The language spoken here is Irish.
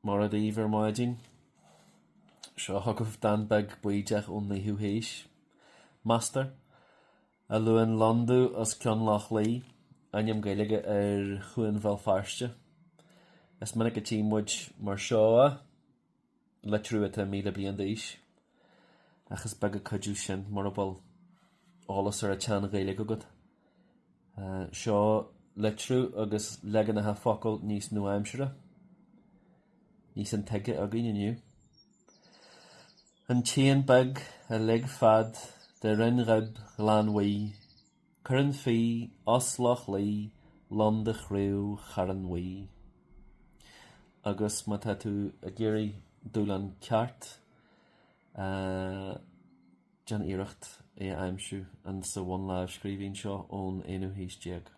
mar a dtíobh ar maidin. Seo thugah dan beag buideach ón nathú héis. Master, a luan Londú os cion lách lí, aim gailige ar chuan bhil farste. Is minic a tímuid mar seo litrú atá míle bliain d'aois. Achas beag a codú sin mar a bhil álas ar a tean gailige agad. Seo litrú agus leganathe focail níos nuaimsere. Níos an teige againn inniu. An tíon beag a lig fad de rin rib glanwaí, cuireann fí os lách lí, Londa chriú charan waí. Agus má tá tú a géirí dúil an ceart Jan iirecht é aimsú an sa bhain láimh scríbhín seo ón 1 haois déag.